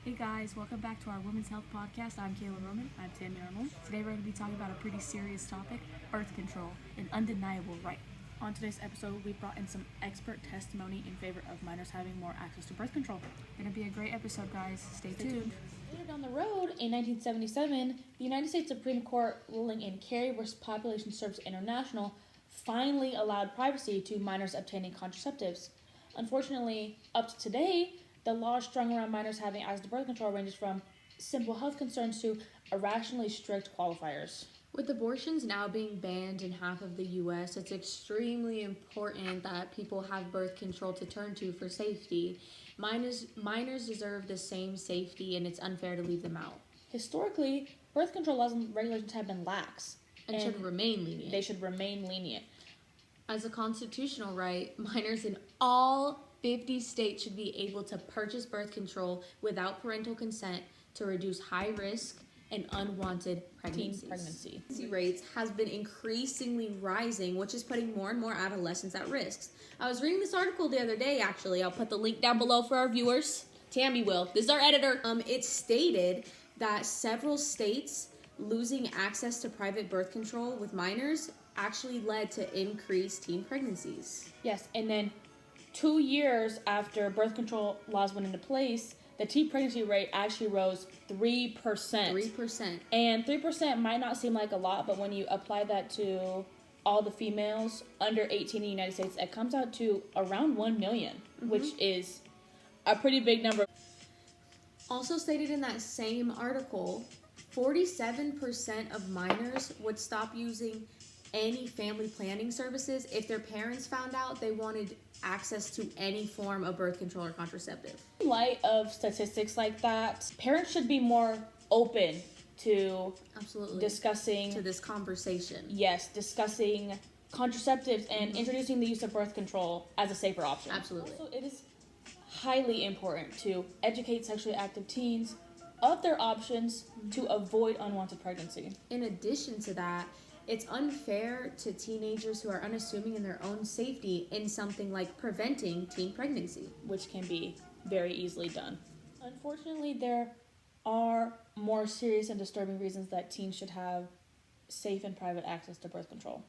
Hey guys, welcome back to our Women's Health Podcast. I'm Kayla Roman. I'm Tammy Arnold. Today we're going to be talking about a pretty serious topic, birth control, an undeniable right. On today's episode, we brought in some expert testimony in favor of minors having more access to birth control. Going to be a great episode, guys. Stay tuned. Later down the road, in 1977, the United States Supreme Court ruling in Carey v. Population Service International finally allowed privacy to minors obtaining contraceptives. Unfortunately, up to today, the law strung around minors having access to birth control ranges from simple health concerns to irrationally strict qualifiers. With abortions now being banned in half of the U.S., it's extremely important that people have birth control to turn to for safety. Minors deserve the same safety, and it's unfair to leave them out. Historically, birth control laws and regulations have been lax. And should remain lenient. They should remain lenient. As a constitutional right, minors in all 50 states should be able to purchase birth control without parental consent to reduce high risk and unwanted pregnancies. Teen pregnancy. Pregnancy rates has been increasingly rising, which is putting more and more adolescents at risk. I was reading this article the other day, actually. I'll put the link down below for our viewers. Tammy will. This is our editor. It stated that several states losing access to private birth control with minors actually led to increased teen pregnancies. Yes, and then 2 years after birth control laws went into place, the teen pregnancy rate actually rose 3%. 3%. And 3% might not seem like a lot, but when you apply that to all the females under 18 in the United States, it comes out to around 1 million, which is a pretty big number. Also stated in that same article, 47% of minors would stop using any family planning services if their parents found out they wanted access to any form of birth control or contraceptive. In light of statistics like that, parents should be more open to discussing to this conversation. Yes, discussing contraceptives and introducing the use of birth control as a safer option. Absolutely. Also, it is highly important to educate sexually active teens of their options to avoid unwanted pregnancy. In addition to that, it's unfair to teenagers who are unassuming in their own safety in something like preventing teen pregnancy, which can be very easily done. Unfortunately, there are more serious and disturbing reasons that teens should have safe and private access to birth control.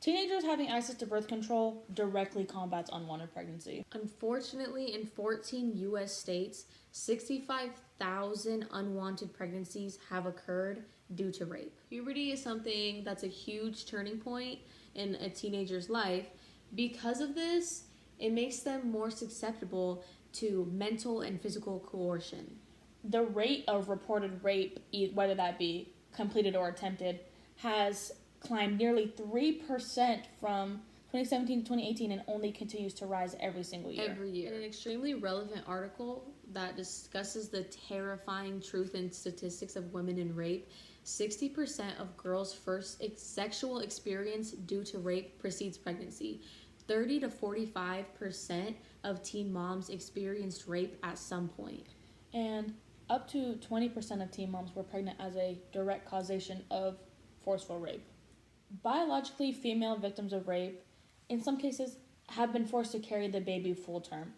Teenagers having access to birth control directly combats unwanted pregnancy. Unfortunately, in 14 U.S. states, 65,000 unwanted pregnancies have occurred due to rape. Puberty is something that's a huge turning point in a teenager's life. Because of this, it makes them more susceptible to mental and physical coercion. The rate of reported rape, whether that be completed or attempted, has climbed nearly 3% from 2017 to 2018 and only continues to rise every single year. Every year. In an extremely relevant article that discusses the terrifying truth and statistics of women in rape, 60% of girls' first sexual experience due to rape precedes pregnancy. 30 to 45% of teen moms experienced rape at some point. And up to 20% of teen moms were pregnant as a direct causation of forceful rape. Biologically female victims of rape, in some cases, have been forced to carry the baby full term.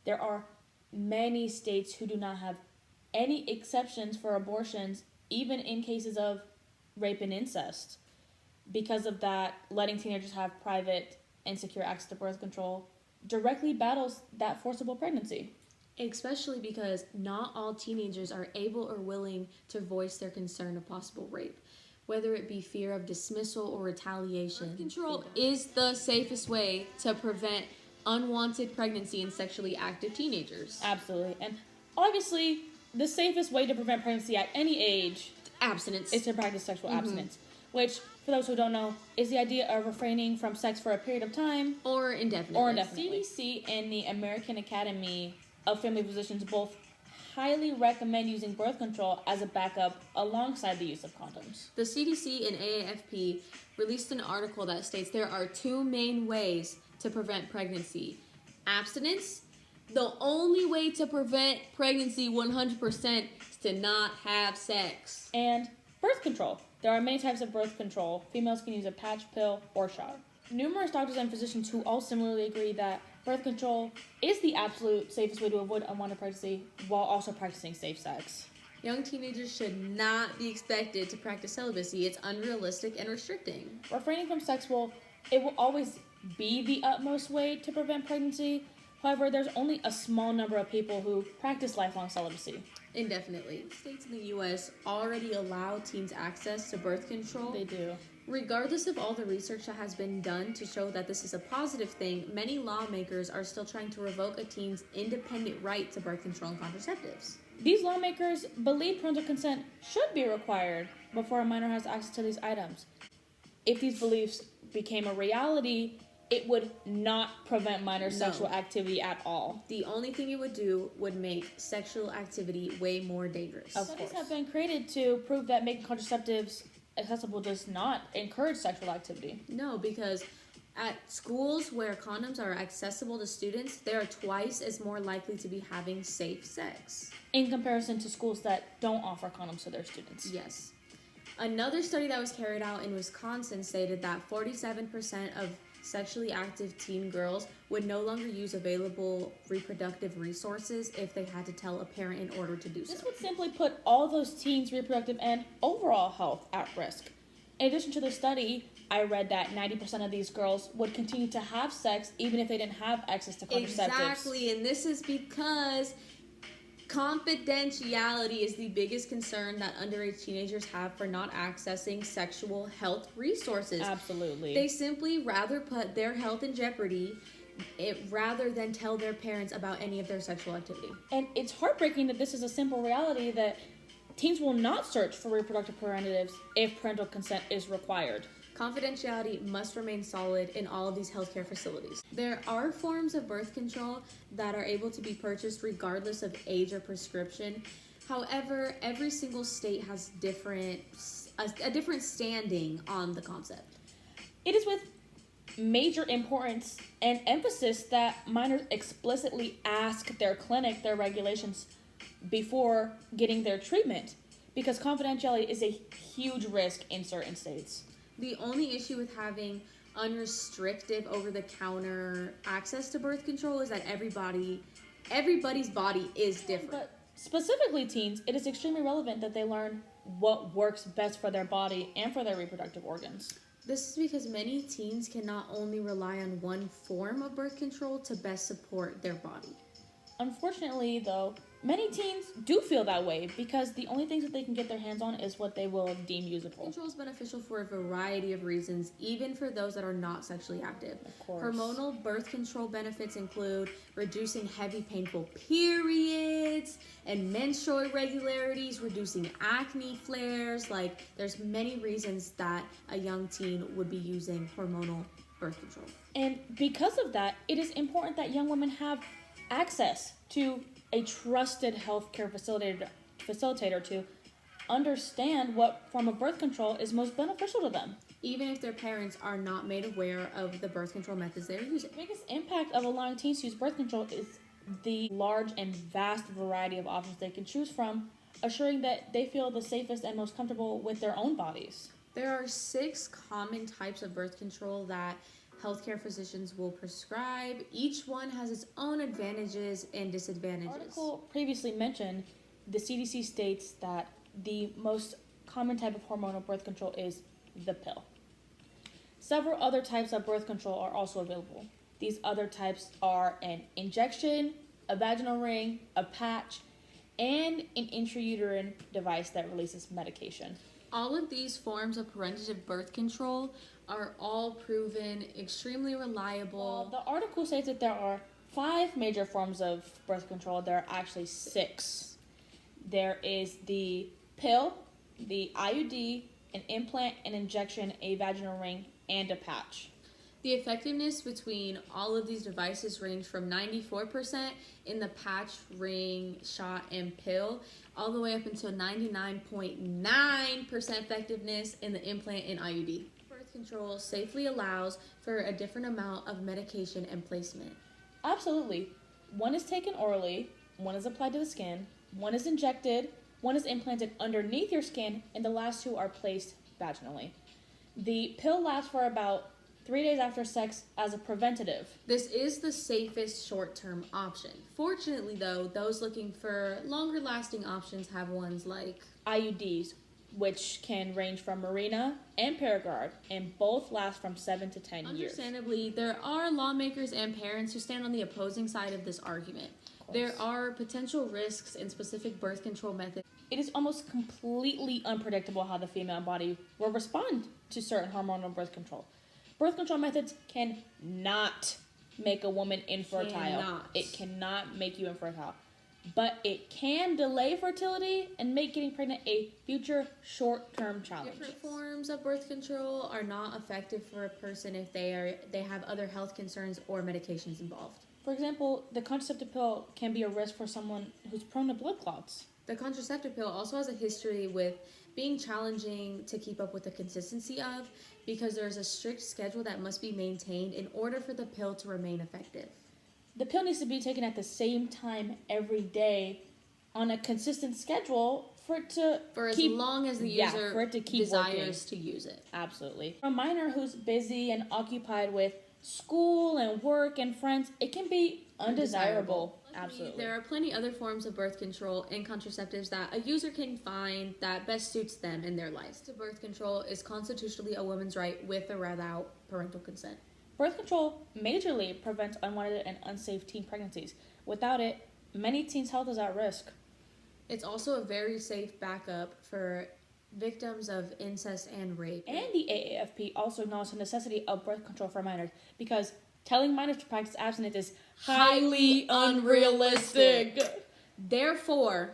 There are many states who do not have any exceptions for abortions, even in cases of rape and incest. Because of that, letting teenagers have private and secure access to birth control directly battles that forcible pregnancy. Especially because not all teenagers are able or willing to voice their concern of possible rape, whether it be fear of dismissal or retaliation. Birth control is the safest way to prevent unwanted pregnancy in sexually active teenagers. Absolutely. And obviously, the safest way to prevent pregnancy at any age abstinence is to practice sexual abstinence, which, for those who don't know, is the idea of refraining from sex for a period of time or indefinitely. CDC and the American Academy of Family Physicians both highly recommend using birth control as a backup alongside the use of condoms. The CDC and AAFP released an article that states there are two main ways to prevent pregnancy. Abstinence. The only way to prevent pregnancy 100% is to not have sex. And birth control. There are many types of birth control. Females can use a patch, pill, or shot. Numerous doctors and physicians who all similarly agree that birth control is the absolute safest way to avoid unwanted pregnancy while also practicing safe sex. Young teenagers should not be expected to practice celibacy. It's unrealistic and restricting. Refraining from sex will always be the utmost way to prevent pregnancy. However, there's only a small number of people who practice lifelong celibacy. Indefinitely. States in the U.S. already allow teens access to birth control. They do. Regardless of all the research that has been done to show that this is a positive thing, many lawmakers are still trying to revoke a teen's independent right to birth control and contraceptives. These lawmakers believe parental consent should be required before a minor has access to these items. If these beliefs became a reality, it would not prevent minor sexual activity at all. The only thing it would do would make sexual activity way more dangerous. Studies have been created to prove that making contraceptives accessible does not encourage sexual activity. No, because at schools where condoms are accessible to students, they are twice as more likely to be having safe sex. In comparison to schools that don't offer condoms to their students. Yes. Another study that was carried out in Wisconsin stated that 47% of sexually active teen girls would no longer use available reproductive resources if they had to tell a parent in order to do so. This would simply put all those teens' reproductive and overall health at risk. In addition to the study, I read that 90% of these girls would continue to have sex even if they didn't have access to contraceptives. Exactly, and this is because confidentiality is the biggest concern that underage teenagers have for not accessing sexual health resources. Absolutely. They simply rather put their health in jeopardy rather than tell their parents about any of their sexual activity. And it's heartbreaking that this is a simple reality that teens will not search for reproductive preventatives if parental consent is required. Confidentiality must remain solid in all of these healthcare facilities. There are forms of birth control that are able to be purchased regardless of age or prescription. However, every single state has a different standing on the concept. It is with major importance and emphasis that minors explicitly ask their clinic their regulations before getting their treatment, because confidentiality is a huge risk in certain states. The only issue with having unrestricted over-the-counter access to birth control is that everybody's body is different. But specifically teens, it is extremely relevant that they learn what works best for their body and for their reproductive organs. This is because many teens can not only rely on one form of birth control to best support their body. Unfortunately, though, many teens do feel that way because the only things that they can get their hands on is what they will deem usable. Control is beneficial for a variety of reasons, even for those that are not sexually active. Of course. Hormonal birth control benefits include reducing heavy, painful periods and menstrual irregularities, reducing acne flares. There's many reasons that a young teen would be using hormonal birth control. And because of that, it is important that young women have access to a trusted healthcare facilitator to understand what form of birth control is most beneficial to them. Even if their parents are not made aware of the birth control methods they're using. The biggest impact of allowing teens to use birth control is the large and vast variety of options they can choose from, assuring that they feel the safest and most comfortable with their own bodies. There are 6 common types of birth control that healthcare physicians will prescribe. Each one has its own advantages and disadvantages. The article previously mentioned, the CDC states that the most common type of hormonal birth control is the pill. Several other types of birth control are also available. These other types are an injection, a vaginal ring, a patch, and an intrauterine device that releases medication. All of these forms of preventative birth control are all proven extremely reliable. The article states that there are 5 major forms of birth control. There are actually 6. There is the pill, the IUD, an implant, an injection, a vaginal ring, and a patch. The effectiveness between all of these devices range from 94% in the patch, ring, shot, and pill, all the way up until 99.9% effectiveness in the implant and IUD. Birth control safely allows for a different amount of medication and placement. Absolutely. One is taken orally, one is applied to the skin, one is injected, one is implanted underneath your skin, and the last 2 are placed vaginally. The pill lasts for about 3 days after sex as a preventative. This is the safest short-term option. Fortunately, though, those looking for longer-lasting options have ones like IUDs, which can range from Mirena and Paragard, and both last from 7 to 10 years. Understandably, there are lawmakers and parents who stand on the opposing side of this argument. There are potential risks in specific birth control methods. It is almost completely unpredictable how the female body will respond to certain hormonal birth control. Birth control methods cannot make a woman infertile. It cannot make you infertile. But it can delay fertility and make getting pregnant a future short-term challenge. Different forms of birth control are not effective for a person if they have other health concerns or medications involved. For example, the contraceptive pill can be a risk for someone who's prone to blood clots. The contraceptive pill also has a history with being challenging to keep up with the consistency of, because there's a strict schedule that must be maintained in order for the pill to remain effective. The pill needs to be taken at the same time every day on a consistent schedule for it to as long as the user for it to keep desires working. to use it. Absolutely. For a minor who's busy and occupied with school and work and friends, it can be undesirable. Absolutely. There are plenty other forms of birth control and contraceptives that a user can find that best suits them in their lives. To birth control is constitutionally a woman's right with or without parental consent. Birth control majorly prevents unwanted and unsafe teen pregnancies. Without it, many teens' health is at risk. It's also a very safe backup for victims of incest and rape. And the AAFP also acknowledged the necessity of birth control for minors because telling minors to practice abstinence is highly unrealistic. Therefore,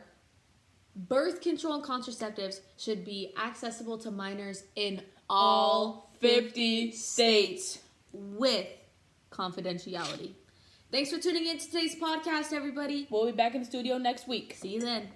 birth control and contraceptives should be accessible to minors in all 50 states with confidentiality. Thanks for tuning in to today's podcast, everybody. We'll be back in the studio next week. See you then.